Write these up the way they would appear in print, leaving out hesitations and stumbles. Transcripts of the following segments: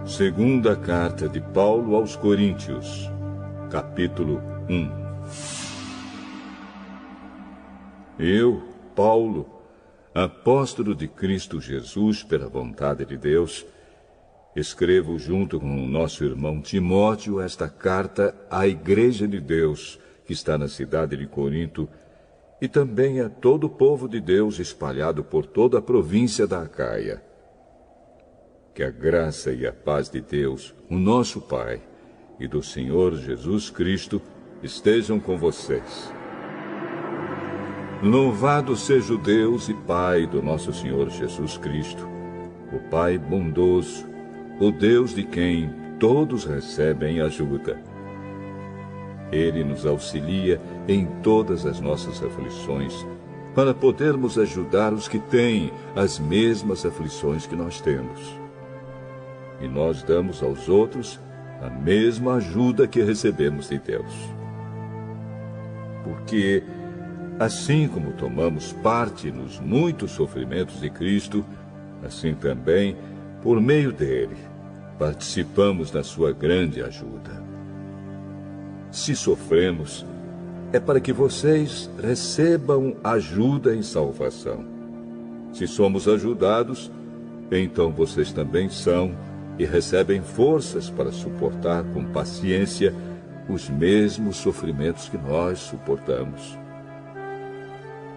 Segunda carta de Paulo aos Coríntios, capítulo 1. Eu, Paulo, apóstolo de Cristo Jesus pela vontade de Deus, escrevo junto com o nosso irmão Timóteo esta carta à Igreja de Deus, que está na cidade de Corinto, e também a todo o povo de Deus espalhado por toda a província da Acaia. Que a graça e a paz de Deus, o nosso Pai, e do Senhor Jesus Cristo estejam com vocês. Louvado seja o Deus e Pai do nosso Senhor Jesus Cristo, o Pai bondoso, o Deus de quem todos recebem ajuda. Ele nos auxilia em todas as nossas aflições, para podermos ajudar os que têm as mesmas aflições que nós temos. E nós damos aos outros a mesma ajuda que recebemos de Deus. Porque, assim como tomamos parte nos muitos sofrimentos de Cristo, assim também, por meio dele, participamos da sua grande ajuda. Se sofremos, é para que vocês recebam ajuda em salvação. Se somos ajudados, então vocês também são e recebem forças para suportar com paciência os mesmos sofrimentos que nós suportamos.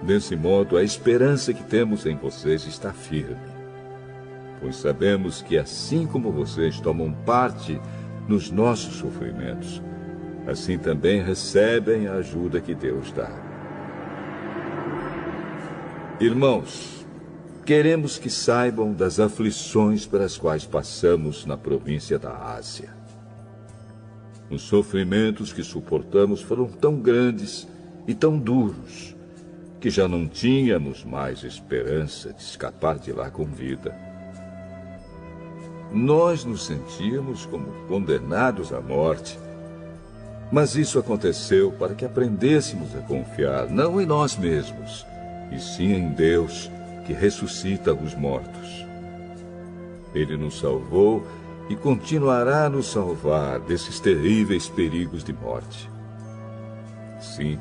Desse modo, a esperança que temos em vocês está firme, pois sabemos que assim como vocês tomam parte nos nossos sofrimentos, assim também recebem a ajuda que Deus dá. Irmãos, queremos que saibam das aflições pelas quais passamos na província da Ásia. Os sofrimentos que suportamos foram tão grandes e tão duros que já não tínhamos mais esperança de escapar de lá com vida. Nós nos sentíamos como condenados à morte, mas isso aconteceu para que aprendêssemos a confiar não em nós mesmos, e sim em Deus, que ressuscita os mortos. Ele nos salvou e continuará a nos salvar desses terríveis perigos de morte. Sim,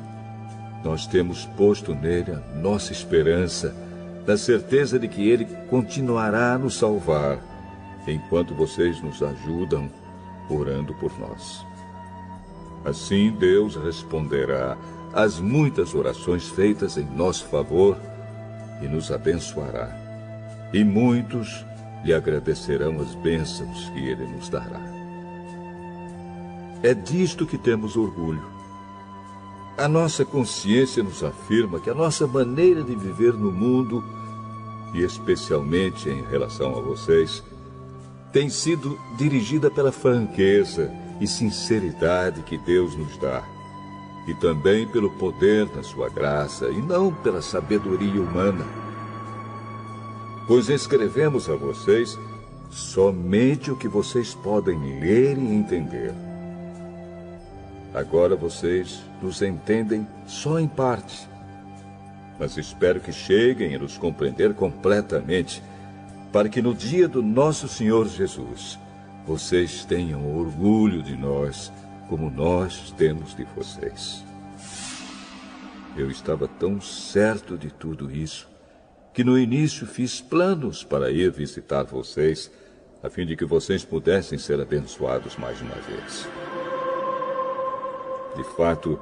nós temos posto nele a nossa esperança, na certeza de que ele continuará a nos salvar, enquanto vocês nos ajudam orando por nós. Assim Deus responderá às muitas orações feitas em nosso favor e nos abençoará. E muitos lhe agradecerão as bênçãos que ele nos dará. É disto que temos orgulho. A nossa consciência nos afirma que a nossa maneira de viver no mundo, e especialmente em relação a vocês, tem sido dirigida pela franqueza e sinceridade que Deus nos dá, e também pelo poder da sua graça, e não pela sabedoria humana. Pois escrevemos a vocês somente o que vocês podem ler e entender. Agora vocês nos entendem só em parte, mas espero que cheguem a nos compreender completamente, para que no dia do nosso Senhor Jesus, vocês tenham orgulho de nós, como nós temos de vocês. Eu estava tão certo de tudo isso, que no início fiz planos para ir visitar vocês, a fim de que vocês pudessem ser abençoados mais uma vez. De fato,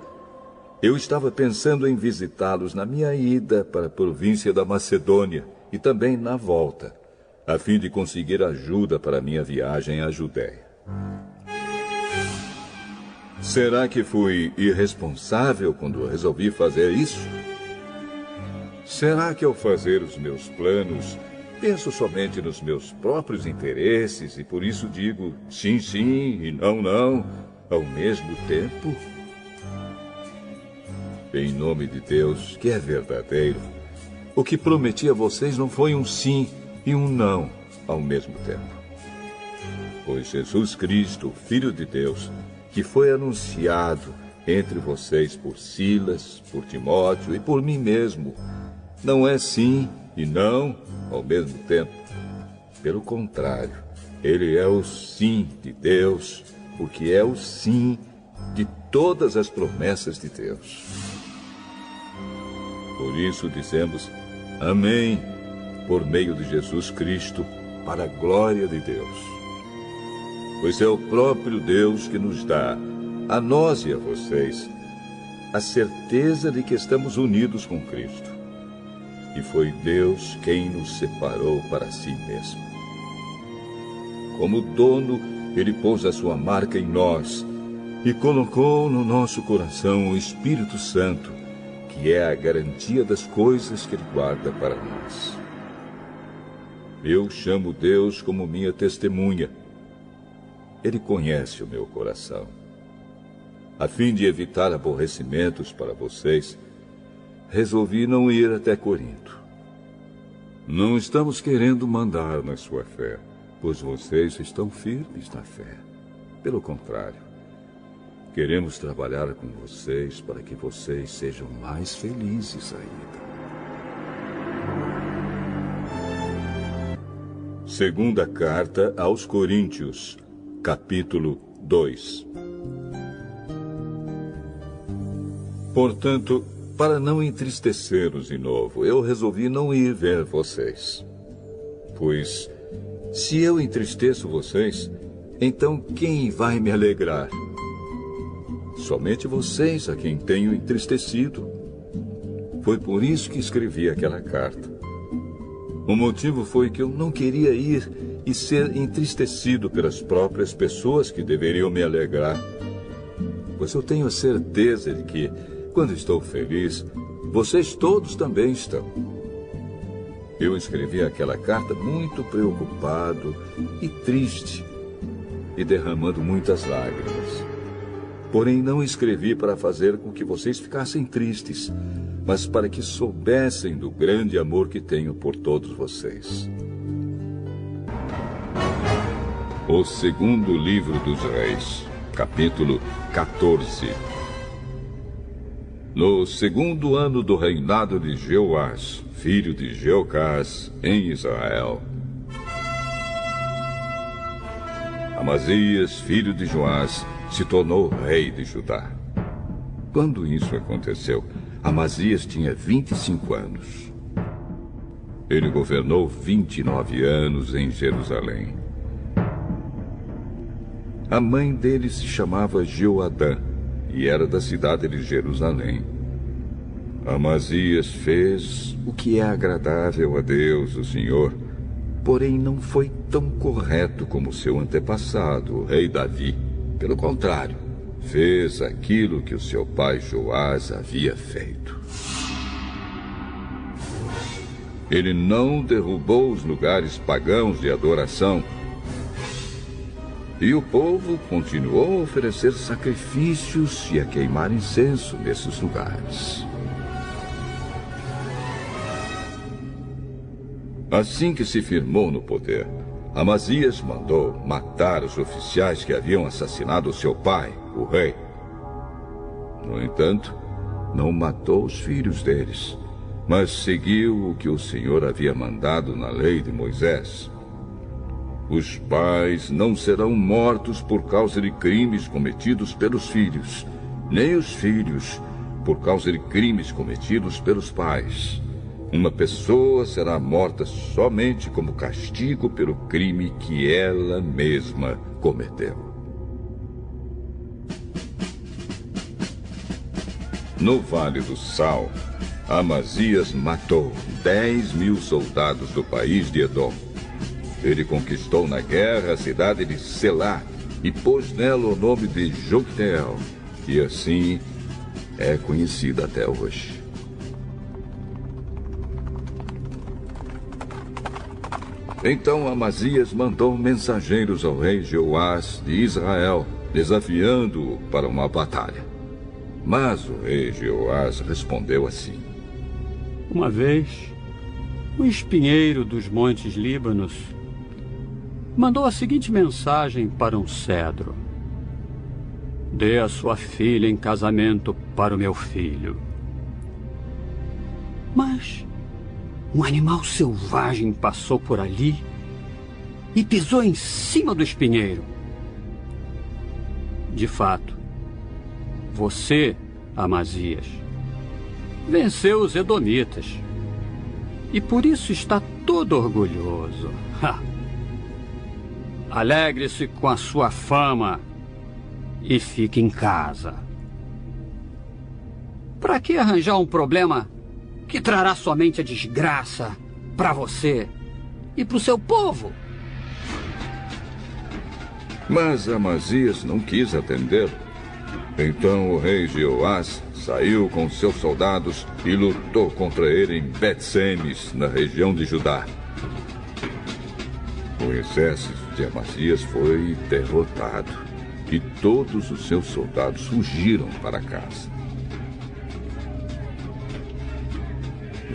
eu estava pensando em visitá-los na minha ida para a província da Macedônia e também na volta, a fim de conseguir ajuda para minha viagem à Judéia. Será que fui irresponsável quando resolvi fazer isso? Será que ao fazer os meus planos, penso somente nos meus próprios interesses e por isso digo sim, sim e não, não, ao mesmo tempo? Em nome de Deus, que é verdadeiro, o que prometi a vocês não foi um sim e um não ao mesmo tempo. Pois Jesus Cristo, Filho de Deus, que foi anunciado entre vocês por Silas, por Timóteo e por mim mesmo, não é sim e não ao mesmo tempo. Pelo contrário, Ele é o sim de Deus, porque é o sim de todas as promessas de Deus. Por isso dizemos amém, por meio de Jesus Cristo, para a glória de Deus. Pois é o próprio Deus que nos dá, a nós e a vocês, a certeza de que estamos unidos com Cristo. E foi Deus quem nos separou para si mesmo. Como dono, Ele pôs a sua marca em nós e colocou no nosso coração o Espírito Santo, que é a garantia das coisas que Ele guarda para nós. Eu chamo Deus como minha testemunha. Ele conhece o meu coração. A fim de evitar aborrecimentos para vocês, resolvi não ir até Corinto. Não estamos querendo mandar na sua fé, pois vocês estão firmes na fé. Pelo contrário, queremos trabalhar com vocês para que vocês sejam mais felizes ainda. Segunda carta aos Coríntios, capítulo 2. Portanto, para não entristecê-los de novo, eu resolvi não ir ver vocês. Pois, se eu entristeço vocês, então quem vai me alegrar? Somente vocês a quem tenho entristecido. Foi por isso que escrevi aquela carta. O motivo foi que eu não queria ir e ser entristecido pelas próprias pessoas que deveriam me alegrar. Pois eu tenho a certeza de que, quando estou feliz, vocês todos também estão. Eu escrevi aquela carta muito preocupado e triste, e derramando muitas lágrimas. Porém, não escrevi para fazer com que vocês ficassem tristes, mas para que soubessem do grande amor que tenho por todos vocês. O segundo livro dos Reis, capítulo 14. No segundo ano do reinado de Jeoás, filho de Jeocás, em Israel, Amazias, filho de Joás, se tornou rei de Judá. Quando isso aconteceu, Amazias tinha 25 anos. Ele governou 29 anos em Jerusalém. A mãe dele se chamava Jeoadã e era da cidade de Jerusalém. Amazias fez o que é agradável a Deus, o Senhor, porém não foi tão correto como seu antepassado, o rei Davi. Pelo contrário, fez aquilo que o seu pai Joás havia feito. Ele não derrubou os lugares pagãos de adoração, e o povo continuou a oferecer sacrifícios e a queimar incenso nesses lugares. Assim que se firmou no poder, Amazias mandou matar os oficiais que haviam assassinado seu pai, o rei. No entanto, não matou os filhos deles, mas seguiu o que o Senhor havia mandado na lei de Moisés. Os pais não serão mortos por causa de crimes cometidos pelos filhos, nem os filhos por causa de crimes cometidos pelos pais. Uma pessoa será morta somente como castigo pelo crime que ela mesma cometeu. No Vale do Sal, Amazias matou 10.000 soldados do país de Edom. Ele conquistou na guerra a cidade de Selá e pôs nela o nome de Jocteel, e assim é conhecida até hoje. Então Amazias mandou mensageiros ao rei Jeoás de Israel, desafiando-o para uma batalha. Mas o rei Jeoás respondeu assim: Uma vez, o espinheiro dos montes Líbanos mandou a seguinte mensagem para um cedro: Dê a sua filha em casamento para o meu filho. Mas um animal selvagem passou por ali e pisou em cima do espinheiro. De fato, você, Amazias, venceu os edomitas e por isso está todo orgulhoso. Alegre-se com a sua fama e fique em casa. Para que arranjar um problema que trará somente a desgraça para você e para o seu povo? Mas Amazias não quis atendê-lo. Então o rei Jeoás saiu com seus soldados e lutou contra ele em Bet-Semes, na região de Judá. O exército de Amazias foi derrotado e todos os seus soldados fugiram para casa.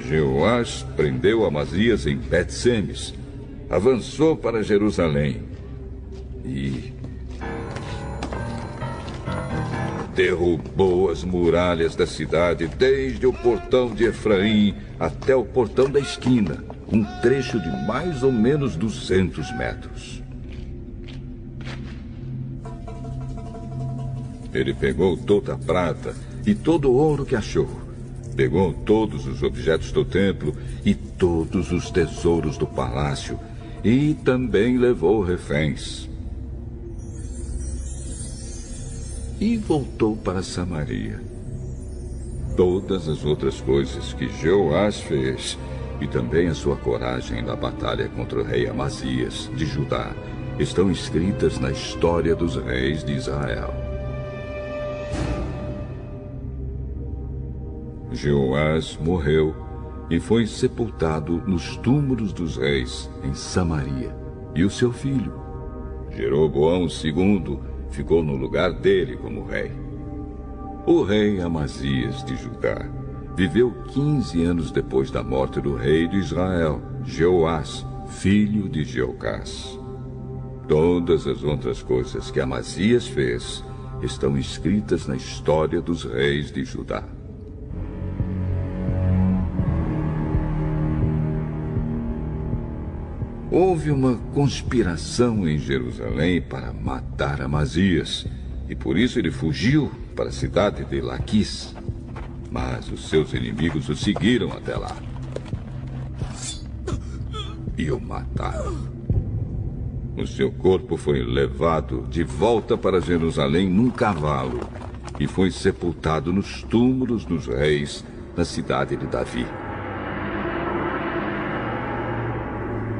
Jeoás prendeu Amazias em Bet-Semes, avançou para Jerusalém e derrubou as muralhas da cidade, desde o portão de Efraim até o portão da esquina, um trecho de mais ou menos 200 metros. Ele pegou toda a prata e todo o ouro que achou. Pegou todos os objetos do templo e todos os tesouros do palácio, e também levou reféns. E voltou para Samaria. Todas as outras coisas que Jeoás fez, e também a sua coragem na batalha contra o rei Amazias, de Judá, estão escritas na história dos reis de Israel. Jeoás morreu e foi sepultado nos túmulos dos reis, em Samaria. E o seu filho, Jeroboão II, ficou no lugar dele como rei. O rei Amazias de Judá viveu 15 anos depois da morte do rei de Israel, Jeoás, filho de Jeocás. Todas as outras coisas que Amazias fez estão escritas na história dos reis de Judá. Houve uma conspiração em Jerusalém para matar Amazias, e por isso ele fugiu para a cidade de Laquis. Mas os seus inimigos o seguiram até lá e o mataram. O seu corpo foi levado de volta para Jerusalém num cavalo e foi sepultado nos túmulos dos reis na cidade de Davi.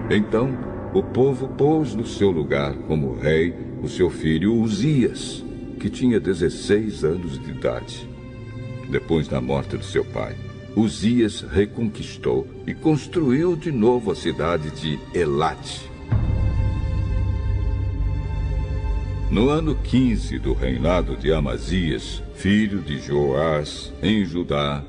Então, o povo pôs no seu lugar como rei o seu filho Uzias, que tinha 16 anos de idade. Depois da morte do seu pai, Uzias reconquistou e construiu de novo a cidade de Elate. No ano 15 do reinado de Amazias, filho de Joás, em Judá,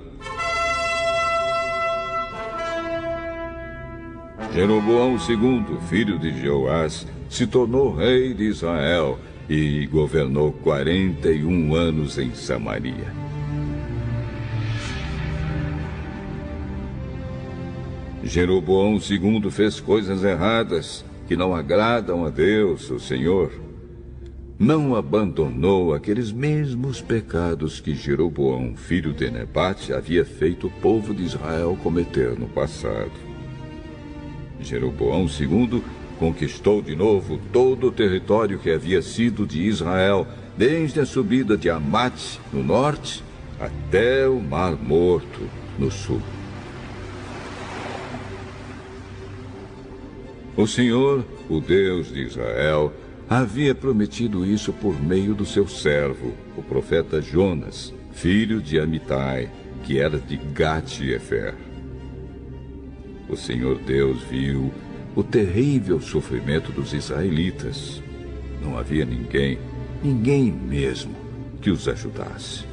Jeroboão II, filho de Joás, se tornou rei de Israel e governou 41 anos em Samaria. Jeroboão II fez coisas erradas que não agradam a Deus, o Senhor. Não abandonou aqueles mesmos pecados que Jeroboão, filho de Nebate, havia feito o povo de Israel cometer no passado. Jeroboão II conquistou de novo todo o território que havia sido de Israel, desde a subida de Amate, no norte, até o Mar Morto, no sul. O Senhor, o Deus de Israel, havia prometido isso por meio do seu servo, o profeta Jonas, filho de Amitai, que era de Gate-Efer. O Senhor Deus viu o terrível sofrimento dos israelitas. Não havia ninguém mesmo, que os ajudasse.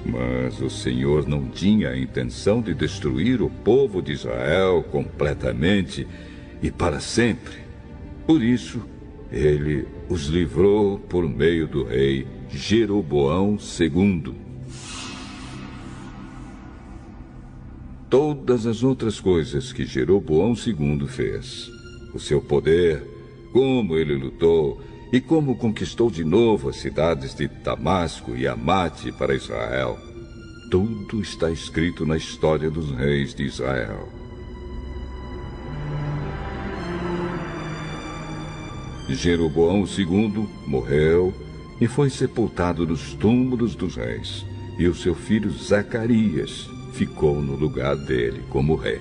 Mas o Senhor não tinha a intenção de destruir o povo de Israel completamente e para sempre. Por isso, ele os livrou por meio do rei Jeroboão II. Todas as outras coisas que Jeroboão II fez, o seu poder como ele lutou e como conquistou de novo as cidades de Damasco e Amate para Israel. Tudo está escrito na história dos reis de Israel. Jeroboão II morreu e foi sepultado nos túmulos dos reis, e o seu filho Zacarias ficou no lugar dele como rei.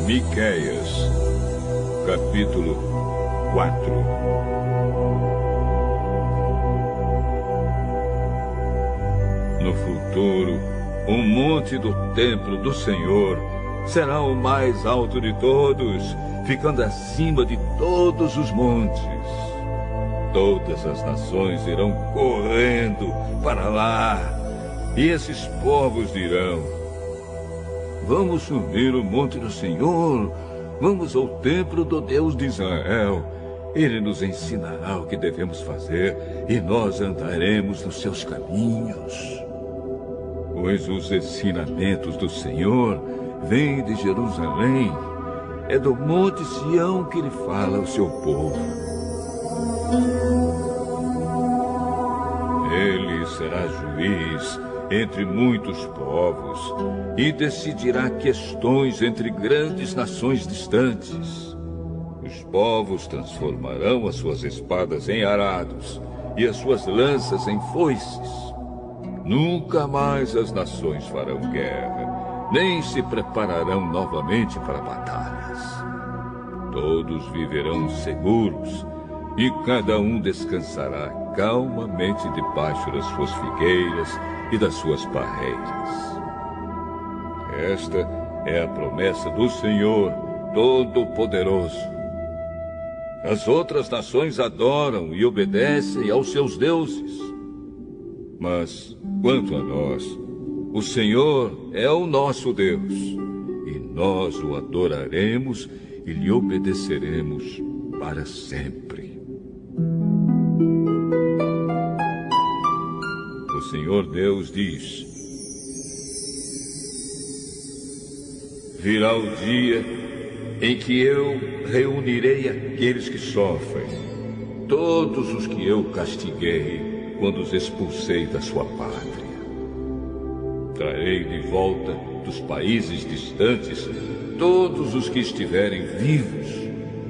Miqueias, capítulo 4. No futuro, o monte do templo do Senhor será o mais alto de todos, ficando acima de todos os montes. Todas as nações irão correndo para lá, e esses povos dirão: vamos subir o monte do Senhor, vamos ao templo do Deus de Israel. Ele nos ensinará o que devemos fazer e nós andaremos nos seus caminhos. Pois os ensinamentos do Senhor vêm de Jerusalém. É do monte Sião que ele fala ao seu povo. Ele será juiz entre muitos povos e decidirá questões entre grandes nações distantes. Os povos transformarão as suas espadas em arados e as suas lanças em foices. Nunca mais as nações farão guerra, nem se prepararão novamente para batalhas. Todos viverão seguros e cada um descansará calmamente debaixo das suas figueiras e das suas parreiras. Esta é a promessa do Senhor Todo-Poderoso. As outras nações adoram e obedecem aos seus deuses. Mas, quanto a nós, o Senhor é o nosso Deus, e nós o adoraremos e lhe obedeceremos para sempre. O Senhor Deus diz: virá o dia em que eu reunirei aqueles que sofrem, todos os que eu castiguei quando os expulsei da sua pátria. Trarei de volta dos países distantes todos os que estiverem vivos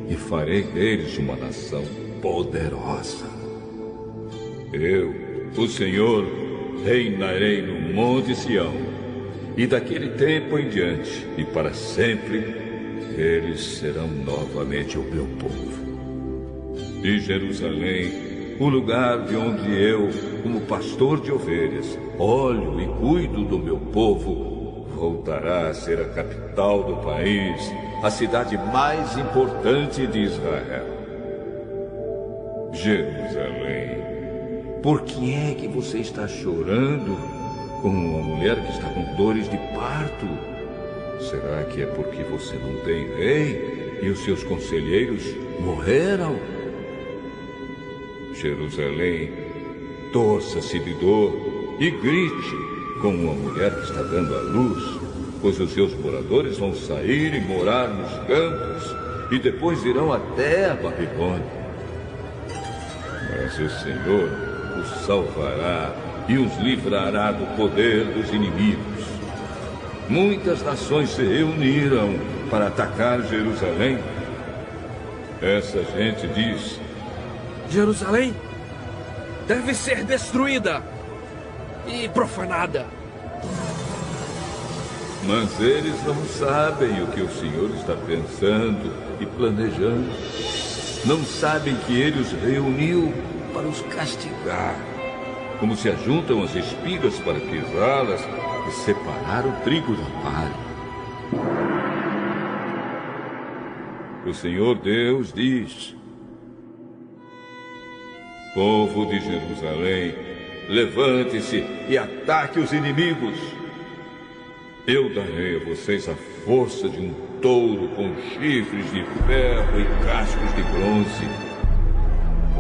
e farei deles uma nação poderosa. Eu, o Senhor, reinarei no Monte Sião, e daquele tempo em diante e para sempre, eles serão novamente o meu povo. E Jerusalém, o lugar de onde eu, como pastor de ovelhas, olho e cuido do meu povo, voltará a ser a capital do país, a cidade mais importante de Israel. Jerusalém, por que é que você está chorando como uma mulher que está com dores de parto? Será que é porque você não tem rei e os seus conselheiros morreram? Jerusalém, torça-se de dor e grite como uma mulher que está dando à luz, pois os seus moradores vão sair e morar nos campos e depois irão até a Babilônia. Mas o Senhor os salvará e os livrará do poder dos inimigos. Muitas nações se reuniram para atacar Jerusalém. Essa gente diz: Jerusalém deve ser destruída e profanada. Mas eles não sabem o que o Senhor está pensando e planejando. Não sabem que ele os reuniu para os castigar, como se ajuntam as espigas para pisá-las e separar o trigo da palha. O Senhor Deus diz: Povo de Jerusalém, levante-se e ataque os inimigos. Eu darei a vocês a força de um touro com chifres de ferro e cascos de bronze.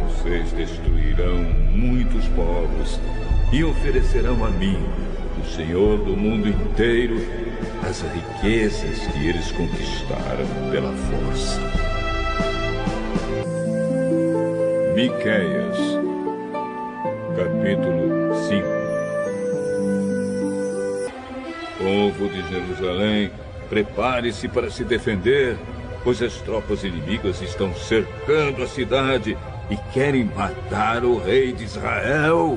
Vocês destruirão muitos povos e oferecerão a mim, o Senhor do mundo inteiro, as riquezas que eles conquistaram pela força. Miqueias, capítulo 5. Povo de Jerusalém, prepare-se para se defender, pois as tropas inimigas estão cercando a cidade e querem matar o rei de Israel.